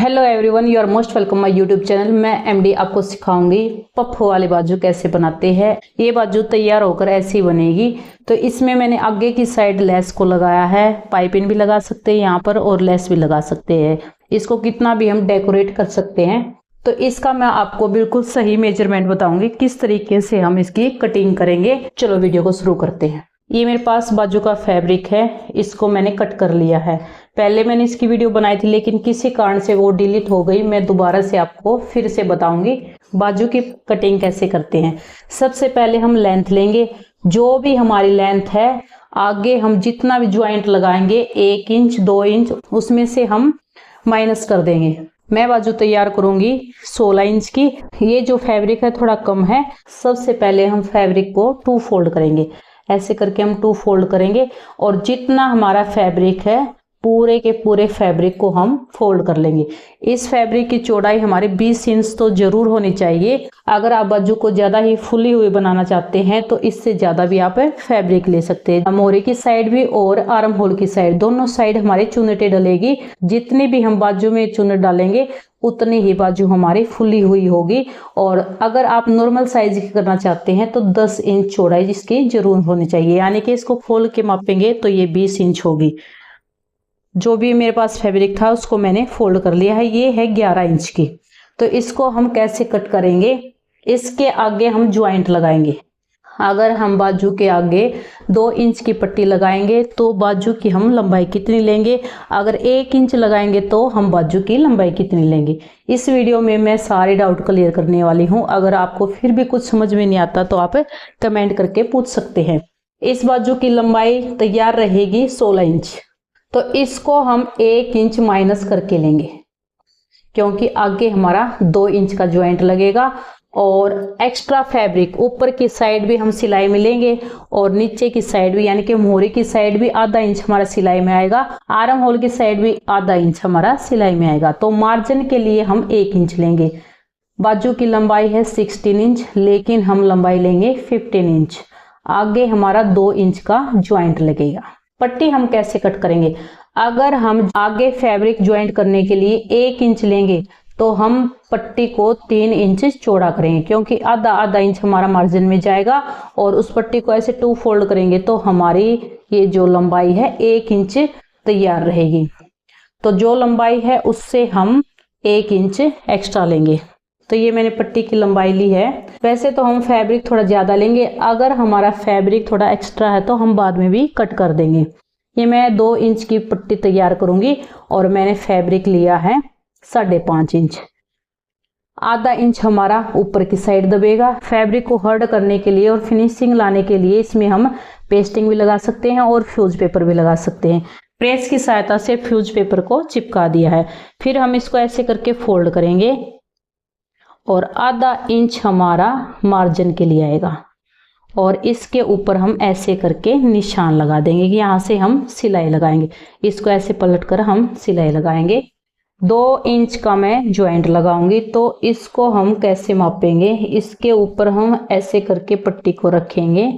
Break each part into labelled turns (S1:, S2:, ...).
S1: Hello everyone, you are most welcome my YouTube channel. मैं MD आपको सिखाऊंगी puff वाले बाजू कैसे बनाते हैं। ये बाजू तैयार होकर ऐसी बनेगी। तो इसमें मैंने आगे की साइड लेस को लगाया है, पाइपिंग भी लगा सकते हैं यहाँ पर और लेस भी लगा सकते हैं। इसको कितना भी हम डेकोरेट कर सकते हैं। तो इसका मैं आपको बिल्कुल सही मेजरमेंट बताऊंगी किस तरीके से हम इसकी कटिंग करेंगे। चलो वीडियो को शुरू करते हैं। ये मेरे पास बाजू का फैब्रिक है, इसको मैंने कट कर लिया है। पहले मैंने इसकी वीडियो बनाई थी लेकिन किसी कारण से वो डिलीट हो गई। मैं दोबारा से आपको फिर से बताऊंगी बाजू की कटिंग कैसे करते हैं। सबसे पहले हम लेंथ लेंगे, जो भी हमारी लेंथ है आगे हम जितना भी ज्वाइंट लगाएंगे 1 इंच 2 इंच उसमें से हम माइनस कर देंगे। मैं बाजू तैयार करूंगी 16 इंच की। ये जो फैब्रिक है थोड़ा कम है। सबसे पहले हम फैब्रिक को 2 फोल्ड करेंगे, ऐसे करके हम 2 फोल्ड करेंगे और जितना हमारा फैब्रिक है पूरे के पूरे फैब्रिक को हम फोल्ड कर लेंगे। इस फैब्रिक की चौड़ाई हमारे 20 इंच तो जरूर होनी चाहिए। अगर आप बाजू को ज्यादा ही फुली हुई बनाना चाहते हैं तो इससे ज्यादा भी आप फैब्रिक ले सकते हैं। मोहरे की साइड भी और आर्म होल की साइड, दोनों साइड हमारी चुन्नटें डलेगी। जितनी भी हम बाजू में चुन्नट डालेंगे उतनी ही बाजू हमारी फुली हुई होगी। और अगर आप नॉर्मल साइज की करना चाहते हैं तो 10 इंच चौड़ाई इसकी जरूर होनी चाहिए, यानी कि इसको खोल के मापेंगे तो ये 20 इंच होगी। जो भी मेरे पास फैब्रिक था उसको मैंने फोल्ड कर लिया है। ये है 11 इंच की। तो इसको हम कैसे कट करेंगे, इसके आगे हम ज्वाइंट लगाएंगे। अगर हम बाजू के आगे 2 इंच की पट्टी लगाएंगे तो बाजू की हम लंबाई कितनी लेंगे, अगर 1 इंच लगाएंगे तो हम बाजू की लंबाई कितनी लेंगे। इस वीडियो में मैं सारे डाउट क्लियर करने वाली हूँ। अगर आपको फिर भी कुछ समझ में नहीं आता तो आप कमेंट करके पूछ सकते हैं। इस बाजू की लंबाई तैयार रहेगी 16 इंच। तो इसको हम 1 इंच माइनस करके लेंगे क्योंकि आगे हमारा 2 इंच का ज्वाइंट लगेगा। और एक्स्ट्रा फैब्रिक ऊपर की साइड भी हम सिलाई में लेंगे और नीचे की साइड भी, यानी कि मोहरे की साइड भी आधा इंच हमारा सिलाई में आएगा, आर्म होल की साइड भी आधा इंच हमारा सिलाई में आएगा। तो मार्जिन के लिए हम 1 इंच लेंगे। बाजू की लंबाई है 16 इंच लेकिन हम लंबाई लेंगे 15 इंच। आगे हमारा 2 इंच का ज्वाइंट लगेगा। पट्टी हम कैसे कट करेंगे, अगर हम आगे फैब्रिक ज्वाइंट करने के लिए 1 इंच लेंगे तो हम पट्टी को 3 इंच चौड़ा करेंगे क्योंकि आधा इंच हमारा मार्जिन में जाएगा। और उस पट्टी को ऐसे 2 फोल्ड करेंगे तो हमारी ये जो लंबाई है 1 इंच तैयार रहेगी। तो जो लंबाई है उससे हम 1 इंच एक्स्ट्रा लेंगे। तो ये मैंने पट्टी की लंबाई ली है। वैसे तो हम फैब्रिक थोड़ा ज्यादा लेंगे, अगर हमारा फैब्रिक थोड़ा एक्स्ट्रा है तो हम बाद में भी कट कर देंगे। ये मैं 2 इंच की पट्टी तैयार करूंगी और मैंने फैब्रिक लिया है 5.5 इंच। आधा इंच हमारा ऊपर की साइड दबेगा। फैब्रिक को हर्ड करने के लिए और फिनिशिंग लाने के लिए इसमें हम पेस्टिंग भी लगा सकते हैं और फ्यूज पेपर भी लगा सकते हैं। प्रेस की सहायता से फ्यूज पेपर को चिपका दिया है। फिर हम इसको ऐसे करके फोल्ड करेंगे और आधा इंच हमारा मार्जिन के लिए आएगा और इसके ऊपर हम ऐसे करके निशान लगा देंगे कि यहाँ से हम सिलाई लगाएंगे। इसको ऐसे पलट कर हम सिलाई लगाएंगे। 2 इंच का मैं ज्वाइंट लगाऊंगी। तो इसको हम कैसे मापेंगे, इसके ऊपर हम ऐसे करके पट्टी को रखेंगे।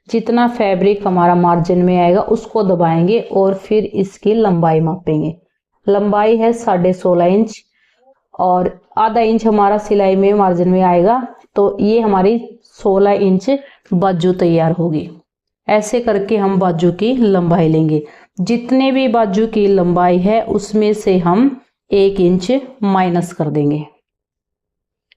S1: जितना फैब्रिक हमारा मार्जिन में आएगा उसको दबाएंगे और फिर इसकी लंबाई मापेंगे। लंबाई है 16.5 इंच और आधा इंच हमारा सिलाई में मार्जिन में आएगा। तो ये हमारी 16 इंच बाजू तैयार होगी। ऐसे करके हम बाजू की लंबाई लेंगे। जितने भी बाजू की लंबाई है उसमें से हम 1 इंच माइनस कर देंगे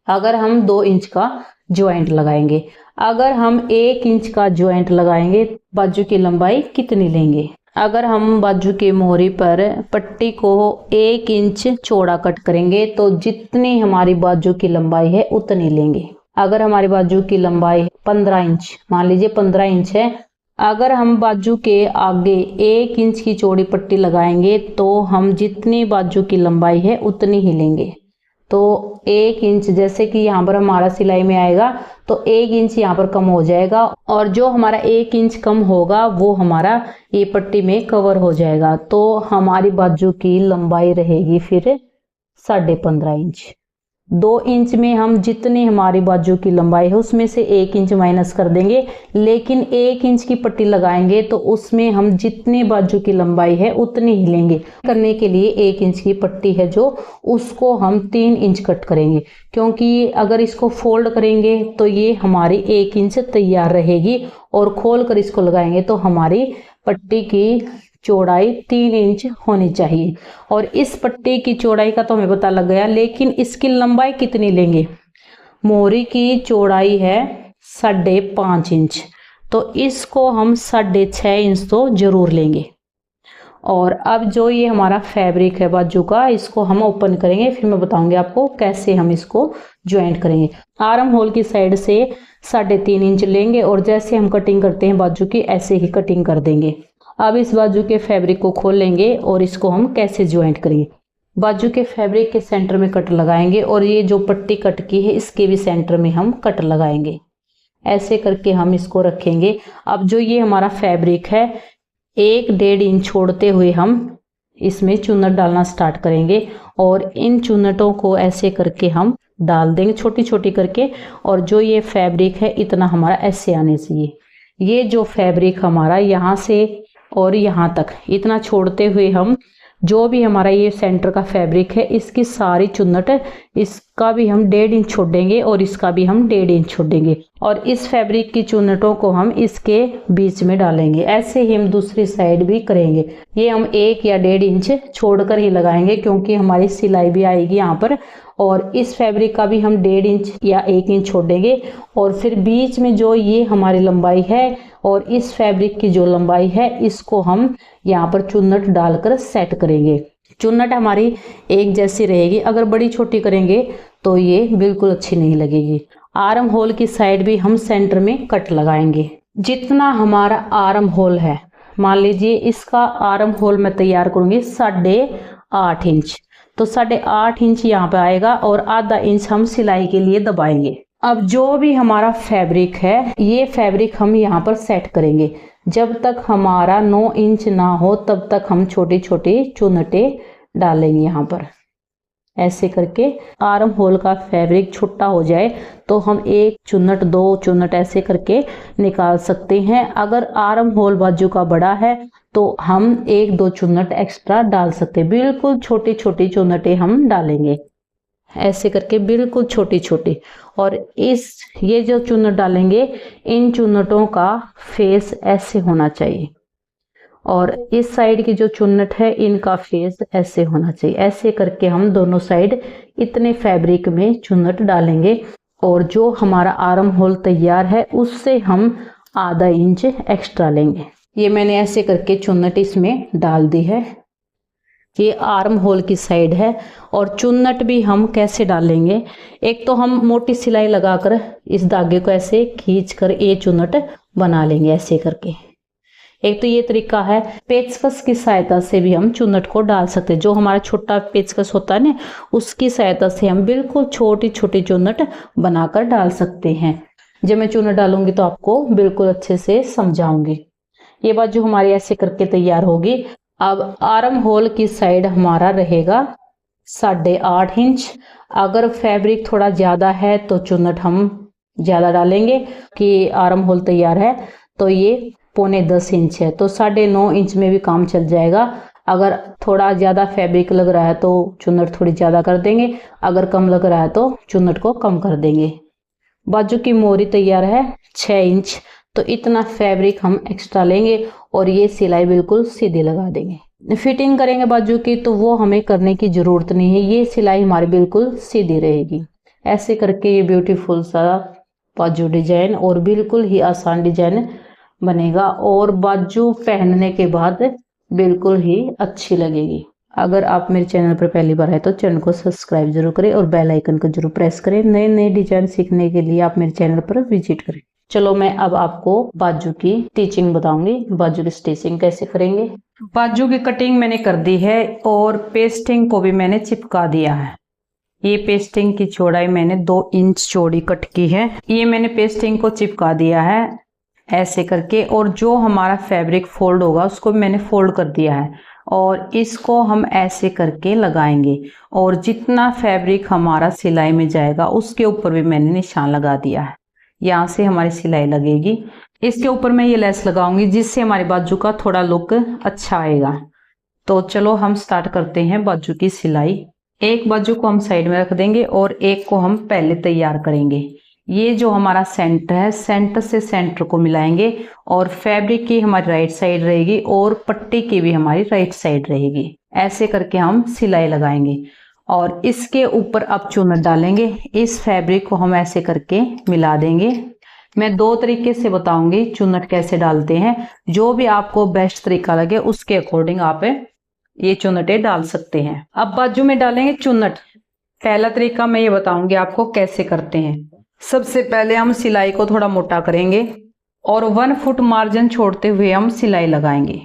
S1: अगर हम 2 इंच का ज्वाइंट लगाएंगे। अगर हम 1 इंच का ज्वाइंट लगाएंगे बाजू की लंबाई कितनी लेंगे, अगर हम बाजू के मोहरी पर पट्टी को 1 इंच चौड़ा कट करेंगे तो जितनी हमारी बाजू की लंबाई है उतनी लेंगे। अगर हमारी बाजू की लंबाई 15 इंच, मान लीजिए 15 इंच है, अगर हम बाजू के आगे 1 इंच की चौड़ी पट्टी लगाएंगे तो हम जितनी बाजू की लंबाई है उतनी ही लेंगे। तो 1 इंच जैसे कि यहाँ पर हमारा सिलाई में आएगा तो 1 इंच यहाँ पर कम हो जाएगा और जो हमारा 1 इंच कम होगा वो हमारा ये पट्टी में कवर हो जाएगा। तो हमारी बाजू की लंबाई रहेगी फिर 15.5 इंच। 2 इंच में हम जितनी हमारी बाजू की लंबाई है उसमें से 1 इंच माइनस कर देंगे, लेकिन 1 इंच की पट्टी लगाएंगे तो उसमें हम जितनी बाजू की लंबाई है उतनी ही लेंगे। करने के लिए 1 इंच की पट्टी है जो, उसको हम 3 इंच कट करेंगे, क्योंकि अगर इसको फोल्ड करेंगे तो ये हमारी 1 इंच तैयार रहेगी और खोल कर इसको लगाएंगे तो हमारी पट्टी की चौड़ाई 3 इंच होनी चाहिए। और इस पट्टी की चौड़ाई का तो हमें पता लग गया, लेकिन इसकी लंबाई कितनी लेंगे? मोहरी की चौड़ाई है 5.5 इंच, तो इसको हम 6.5 इंच तो जरूर लेंगे। और अब जो ये हमारा फैब्रिक है बाजू का, इसको हम ओपन करेंगे, फिर मैं बताऊंगी आपको कैसे हम इसको ज्वाइंट करेंगे। आर्म होल की साइड से 3.5 इंच लेंगे और जैसे हम कटिंग करते हैं बाजू की, ऐसे ही कटिंग कर देंगे। अब इस बाजू के फैब्रिक को खोल लेंगे और इसको हम कैसे ज्वाइंट करेंगे। बाजू के फैब्रिक के सेंटर में कट लगाएंगे और ये जो पट्टी कट की है इसके भी सेंटर में हम कट लगाएंगे। ऐसे करके हम इसको रखेंगे। अब जो ये हमारा फैब्रिक है 1-1.5 इंच छोड़ते हुए हम इसमें चुन्नट डालना स्टार्ट करेंगे और इन चुन्नटों को ऐसे करके हम डाल देंगे छोटी छोटी करके। और जो ये फैब्रिक है इतना हमारा ऐसे आने चाहिए। ये जो फैब्रिक हमारा यहाँ से और यहाँ तक इतना छोड़ते हुए हम जो भी हमारा ये सेंटर का फैब्रिक है इसकी सारी चुन्नट, इसका भी हम 1.5 इंच छोड़ेंगे और इसका भी हम 1.5 इंच छोड़ेंगे और इस फैब्रिक की चुन्नटों को हम इसके बीच में डालेंगे। ऐसे ही हम दूसरी साइड भी करेंगे। ये हम 1 या 1.5 इंच छोड़कर ही लगाएंगे, क्योंकि हमारी सिलाई भी आएगी यहाँ पर। और इस फैब्रिक का भी हम 1.5 इंच या 1 इंच छोड़ेंगे और फिर बीच में जो ये हमारी लंबाई है और इस फैब्रिक की जो लंबाई है इसको हम यहाँ पर चुन्नट डालकर सेट करेंगे। चुन्नट हमारी एक जैसी रहेगी, अगर बड़ी छोटी करेंगे तो ये बिल्कुल अच्छी नहीं लगेगी। आर्म होल की साइड भी हम सेंटर में कट लगाएंगे। जितना हमारा आर्म होल है, मान लीजिए इसका आर्म होल मैं तैयार करूंगी 8.5 इंच, तो 8.5 इंच यहाँ पे आएगा और आधा इंच हम सिलाई के लिए दबाएंगे। अब जो भी हमारा फैब्रिक है ये फैब्रिक हम यहाँ पर सेट करेंगे। जब तक हमारा 9 इंच ना हो तब तक हम छोटी छोटी चुन्नटें डालेंगे यहाँ पर। ऐसे करके आर्म होल का फैब्रिक छोटा हो जाए तो हम 1 चुन्नट 2 चुन्नट ऐसे करके निकाल सकते हैं। अगर आर्म होल बाजू का बड़ा है तो हम 1-2 चुन्नट एक्स्ट्रा डाल सकते हैं। बिल्कुल छोटी छोटी चुन्नटें हम डालेंगे, ऐसे करके बिल्कुल छोटी छोटी। और ये जो चुन्नट डालेंगे इन चुन्नटों का फेस ऐसे होना चाहिए और इस साइड की जो चुन्नट है इनका फेस ऐसे होना चाहिए। ऐसे करके हम दोनों साइड इतने फैब्रिक में चुन्नट डालेंगे और जो हमारा आर्म होल तैयार है उससे हम आधा इंच एक्स्ट्रा लेंगे। ये मैंने ऐसे करके चुन्नट इसमें डाल दी है। ये आर्म होल की साइड है। और चुन्नट भी हम कैसे डालेंगे, एक तो हम मोटी सिलाई लगाकर इस धागे को ऐसे खींचकर ये चुन्नट बना लेंगे ऐसे करके। एक तो ये तरीका है। पेचकस की सहायता से भी हम चुन्नट को डाल सकते हैं। जो हमारा छोटा पेचकस होता है ना, उसकी सहायता से हम बिल्कुल छोटी छोटी चुन्नट बनाकर डाल सकते हैं। जब मैं चुन्नट डालूंगी तो आपको बिल्कुल अच्छे से समझाऊंगी। ये बाजू हमारी ऐसे करके तैयार होगी। अब आर्म होल की साइड हमारा रहेगा 8.5 इंच। अगर फैब्रिक थोड़ा ज्यादा है तो चुन्नट हम ज्यादा डालेंगे कि आर्म होल तैयार है तो ये 9.25 इंच है, तो 9.5 इंच में भी काम चल जाएगा। अगर थोड़ा ज्यादा फैब्रिक लग रहा है तो चुन्नट थोड़ी ज्यादा कर देंगे, अगर कम लग रहा है तो चुन्नट को कम कर देंगे। बाजू की मोहरी तैयार है 6 इंच, तो इतना फैब्रिक हम एक्स्ट्रा लेंगे और ये सिलाई बिल्कुल सीधी लगा देंगे। फिटिंग करेंगे बाजू की तो वो हमें करने की जरूरत नहीं है, ये सिलाई हमारी बिल्कुल सीधी रहेगी। ऐसे करके ये ब्यूटीफुल सा बाजू डिजाइन और बिल्कुल ही आसान डिजाइन बनेगा और बाजू पहनने के बाद बिल्कुल ही अच्छी लगेगी। अगर आप मेरे चैनल पर पहली बार है तो चैनल को सब्सक्राइब जरूर करें और बेल आइकन को जरूर प्रेस करें। नए नए डिजाइन सीखने के लिए आप मेरे चैनल पर विजिट करें। चलो मैं अब आपको बाजू की टीचिंग बताऊंगी, बाजू की स्टिचिंग कैसे करेंगे। बाजू की कटिंग मैंने कर दी है और पेस्टिंग को भी मैंने चिपका दिया है। ये पेस्टिंग की चौड़ाई मैंने 2 इंच चौड़ी कट की है। ये मैंने पेस्टिंग को चिपका दिया है ऐसे करके, और जो हमारा फैब्रिक फोल्ड होगा उसको मैंने फोल्ड कर दिया है और इसको हम ऐसे करके लगाएंगे और जितना फैब्रिक हमारा सिलाई में जाएगा उसके ऊपर भी मैंने निशान लगा दिया है। यहाँ से हमारी सिलाई लगेगी, इसके ऊपर मैं ये लेस लगाऊंगी जिससे हमारे बाजू का थोड़ा लुक अच्छा आएगा। तो चलो हम स्टार्ट करते हैं बाजू की सिलाई। एक बाजू को हम साइड में रख देंगे और एक को हम पहले तैयार करेंगे। ये जो हमारा सेंटर है, सेंटर से सेंटर को मिलाएंगे और फैब्रिक की हमारी राइट साइड रहेगी और पट्टी की भी हमारी राइट साइड रहेगी। ऐसे करके हम सिलाई लगाएंगे और इसके ऊपर अब चुन्नट डालेंगे। इस फैब्रिक को हम ऐसे करके मिला देंगे। मैं दो तरीके से बताऊंगी चुन्नट कैसे डालते हैं, जो भी आपको बेस्ट तरीका लगे उसके अकॉर्डिंग आप ये चुन्नटे डाल सकते हैं। अब बाजू में डालेंगे चुन्नट। पहला तरीका मैं ये बताऊंगी आपको कैसे करते हैं। सबसे पहले हम सिलाई को थोड़ा मोटा करेंगे और 1 फुट मार्जिन छोड़ते हुए हम सिलाई लगाएंगे।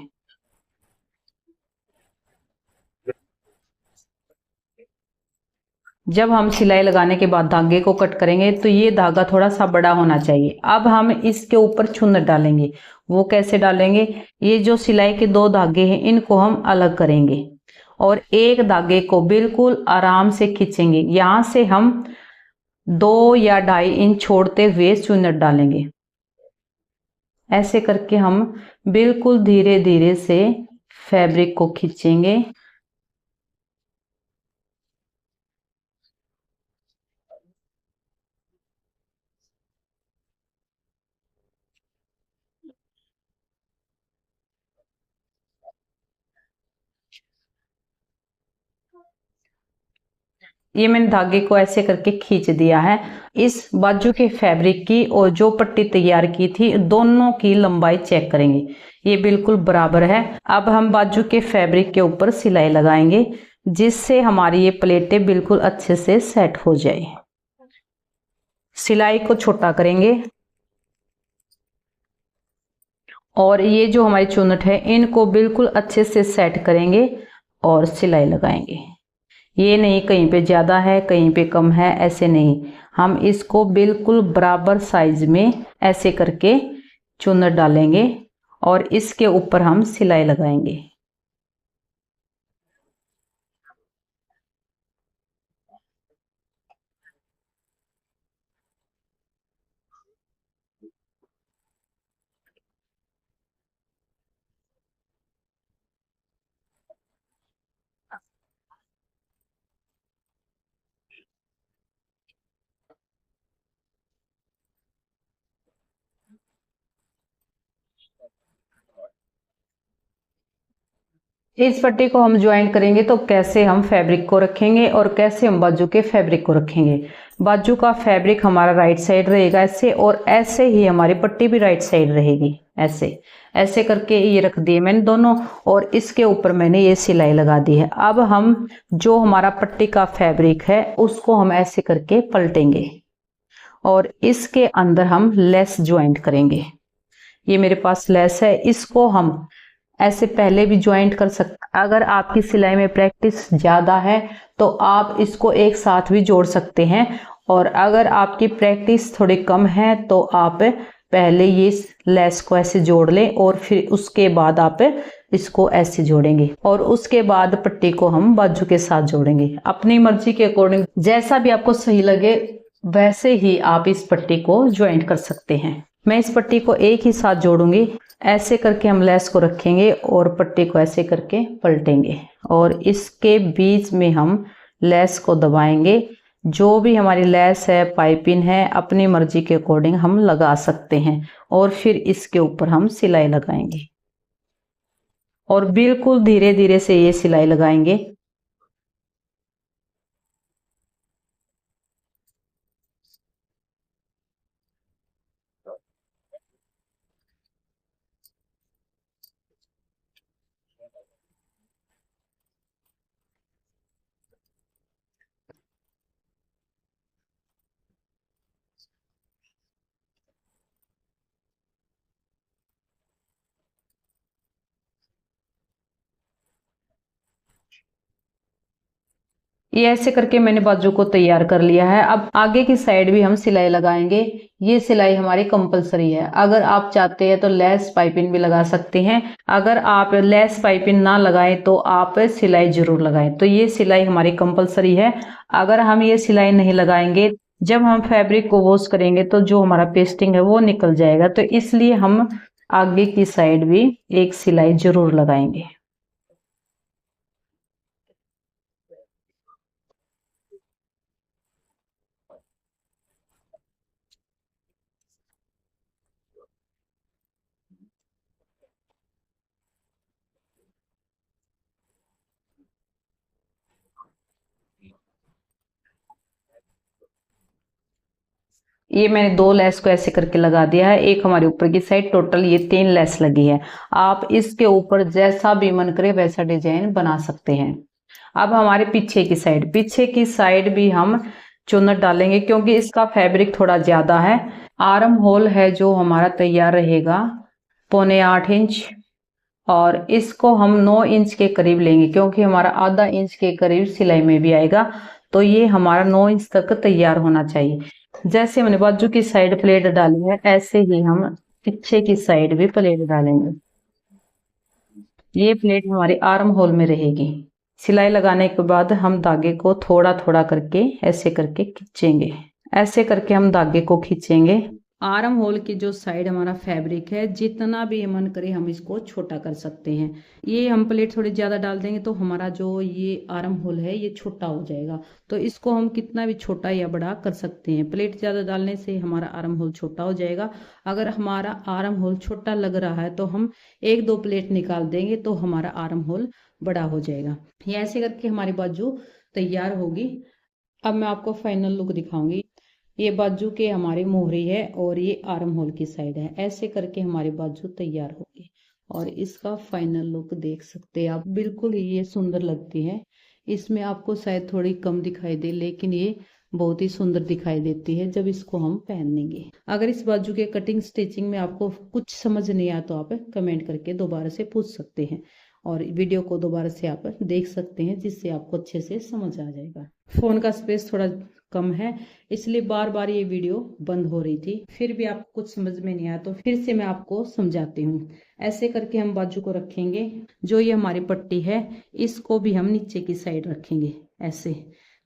S1: जब हम सिलाई लगाने के बाद धागे को कट करेंगे तो ये धागा थोड़ा सा बड़ा होना चाहिए। अब हम इसके ऊपर चुन्नट डालेंगे। वो कैसे डालेंगे, ये जो सिलाई के 2 धागे हैं इनको हम अलग करेंगे और एक धागे को बिल्कुल आराम से खींचेंगे। यहाँ से हम 2 या 2.5 इंच छोड़ते हुए चुन्नट डालेंगे। ऐसे करके हम बिल्कुल धीरे धीरे से फैब्रिक को खींचेंगे। ये मैंने धागे को ऐसे करके खींच दिया है। इस बाजू के फैब्रिक की और जो पट्टी तैयार की थी दोनों की लंबाई चेक करेंगे, ये बिल्कुल बराबर है। अब हम बाजू के फैब्रिक के ऊपर सिलाई लगाएंगे जिससे हमारी ये प्लेटें बिल्कुल अच्छे से सेट हो जाए। सिलाई को छोटा करेंगे और ये जो हमारी चुन्नट है इनको बिल्कुल अच्छे से सेट करेंगे और सिलाई लगाएंगे। ये नहीं कहीं पे ज़्यादा है कहीं पे कम है, ऐसे नहीं। हम इसको बिल्कुल बराबर साइज में ऐसे करके चुन्नट डालेंगे और इसके ऊपर हम सिलाई लगाएंगे। इस पट्टी को हम ज्वाइंट करेंगे तो कैसे हम फैब्रिक को रखेंगे और कैसे हम बाजू के फैब्रिक को रखेंगे। बाजू का फैब्रिक हमारा राइट साइड रहेगा ऐसे, और ऐसे ही हमारी पट्टी भी राइट साइड रहेगी। ऐसे ऐसे करके ये रख दिए मैंने दोनों और इसके ऊपर मैंने ये सिलाई लगा दी है। अब हम जो हमारा पट्टी का फैब्रिक है उसको हम ऐसे करके पलटेंगे और इसके अंदर हम लेस ज्वाइंट करेंगे। ये मेरे पास लेस है, इसको हम ऐसे पहले भी ज्वाइंट कर सकते। अगर आपकी सिलाई में प्रैक्टिस ज़्यादा है तो आप इसको एक साथ भी जोड़ सकते हैं, और अगर आपकी प्रैक्टिस थोड़ी कम है तो आप पहले ये लेस को ऐसे जोड़ लें और फिर उसके बाद आप इसको ऐसे जोड़ेंगे और उसके बाद पट्टी को हम बाजू के साथ जोड़ेंगे। अपनी मर्जी के अकॉर्डिंग जैसा भी आपको सही लगे वैसे ही आप इस पट्टी को ज्वाइंट कर सकते हैं। मैं इस पट्टी को एक ही साथ जोड़ूंगी। ऐसे करके हम लेस को रखेंगे और पट्टी को ऐसे करके पलटेंगे और इसके बीच में हम लेस को दबाएंगे। जो भी हमारी लेस है पाइपिंग है अपनी मर्जी के अकॉर्डिंग हम लगा सकते हैं और फिर इसके ऊपर हम सिलाई लगाएंगे और बिल्कुल धीरे धीरे से ये सिलाई लगाएंगे। ये ऐसे करके मैंने बाजू को तैयार कर लिया है। अब आगे की साइड भी हम सिलाई लगाएंगे। ये सिलाई हमारी कंपलसरी है। अगर आप चाहते हैं तो लेस पाइपिंग भी लगा सकते हैं। अगर आप लेस पाइपिंग ना लगाएं तो आप सिलाई जरूर लगाएं। तो ये सिलाई हमारी कंपलसरी है। अगर हम ये सिलाई नहीं लगाएंगे, जब हम फैब्रिक को वॉश करेंगे तो जो हमारा पेस्टिंग है वो निकल जाएगा। तो इसलिए हम आगे की साइड भी एक सिलाई जरूर लगाएंगे। ये मैंने 2 लेस को ऐसे करके लगा दिया है। एक हमारे ऊपर की साइड, टोटल ये 3 लेस लगी है। आप इसके ऊपर जैसा भी मन करे वैसा डिजाइन बना सकते हैं। अब हमारे पीछे की साइड भी हम चुन्नट डालेंगे, क्योंकि इसका फैब्रिक थोड़ा ज्यादा है। आर्म होल है जो हमारा तैयार रहेगा 7.25 इंच, और इसको हम 9 इंच के करीब लेंगे, क्योंकि हमारा आधा इंच के करीब सिलाई में भी आएगा। तो ये हमारा 9 इंच तक तैयार होना चाहिए। जैसे हमने बाजू की साइड प्लेट डाली है, ऐसे ही हम पीछे की साइड भी प्लेट डालेंगे। ये प्लेट हमारी आर्म होल में रहेगी। सिलाई लगाने के बाद हम धागे को थोड़ा थोड़ा करके ऐसे करके खींचेंगे। ऐसे करके हम धागे को खींचेंगे। आर्म होल की जो साइड हमारा फैब्रिक है, जितना भी मन करे हम इसको छोटा कर सकते हैं। ये हम प्लेट थोड़ी ज्यादा डाल देंगे तो हमारा जो ये आर्म होल है ये छोटा हो जाएगा। तो इसको हम कितना भी छोटा या बड़ा कर सकते हैं। प्लेट ज्यादा डालने से हमारा आर्म होल छोटा हो जाएगा। अगर हमारा आर्म होल छोटा लग रहा है तो हम 1-2 प्लेट निकाल देंगे तो हमारा आर्म होल बड़ा हो जाएगा। ये ऐसे करके हमारी बाजू तैयार होगी। अब मैं आपको फाइनल लुक दिखाऊंगी। ये बाजू के हमारी मोहरी है और ये आर्म होल की साइड है। ऐसे करके हमारी बाजू तैयार होगी और इसका फाइनल लुक देख सकते हैं आप। बिल्कुल ही ये सुंदर लगती है। इसमें आपको शायद थोड़ी कम दिखाई दे, लेकिन ये बहुत ही सुंदर दिखाई देती है जब इसको हम पहनेंगे। अगर इस बाजू के कटिंग स्टिचिंग में आपको कुछ समझ नहीं आया तो आप कमेंट करके दोबारा से पूछ सकते हैं, और वीडियो को दोबारा से आप देख सकते हैं, जिससे आपको अच्छे से समझ आ जाएगा। फोन का स्पेस थोड़ा कम है, इसलिए बार बार ये वीडियो बंद हो रही थी। फिर भी आपको कुछ समझ में नहीं आया तो फिर से मैं आपको समझाती हूँ। ऐसे करके हम बाजू को रखेंगे। जो ये हमारी पट्टी है इसको भी हम नीचे की साइड रखेंगे। ऐसे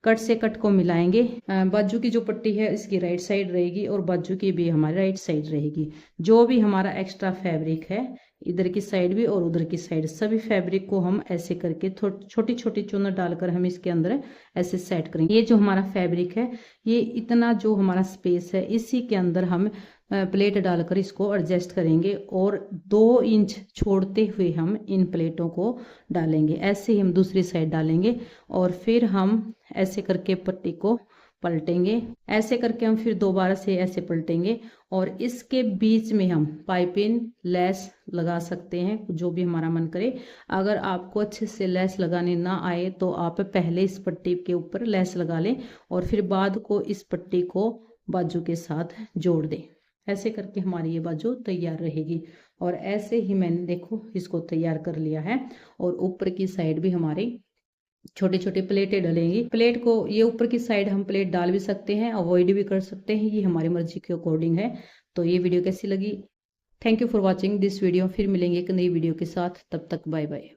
S1: कट से कट को मिलाएंगे। बाजू की जो पट्टी है इसकी राइट साइड रहेगी और बाजू की भी हमारी राइट साइड रहेगी। जो भी हमारा एक्स्ट्रा फैब्रिक है, इधर की साइड भी और उधर की साइड, सभी फैब्रिक को हम ऐसे करके छोटी छोटी चुन्नट डालकर हम इसके अंदर ऐसे सेट करेंगे। ये जो हमारा फैब्रिक है, ये इतना जो हमारा स्पेस है, इसी के अंदर हम प्लेट डालकर इसको एडजस्ट करेंगे और 2 इंच छोड़ते हुए हम इन प्लेटों को डालेंगे। ऐसे ही हम दूसरी साइड डालेंगे और फिर हम ऐसे करके पट्टी को पलटेंगे। ऐसे करके हम फिर दोबारा से ऐसे पलटेंगे और इसके बीच में हम पाइपिंग लेस लगा सकते हैं, जो भी हमारा मन करे। अगर आपको अच्छे से लेस लगाने ना आए तो आप पहले इस पट्टी के ऊपर लेस लगा लें और फिर बाद को इस पट्टी को बाजू के साथ जोड़ दें। ऐसे करके हमारी ये बाजू तैयार रहेगी। और ऐसे ही मैंने देखो इसको तैयार कर लिया है। और ऊपर की साइड भी हमारी छोटी छोटी प्लेटें डलेंगी। प्लेट को ये ऊपर की साइड हम प्लेट डाल भी सकते हैं, अवॉइड भी कर सकते हैं, ये हमारी मर्जी के अकॉर्डिंग है। तो ये वीडियो कैसी लगी? Thank you for watching this video. फिर मिलेंगे एक नई वीडियो के साथ, तब तक बाय बाय।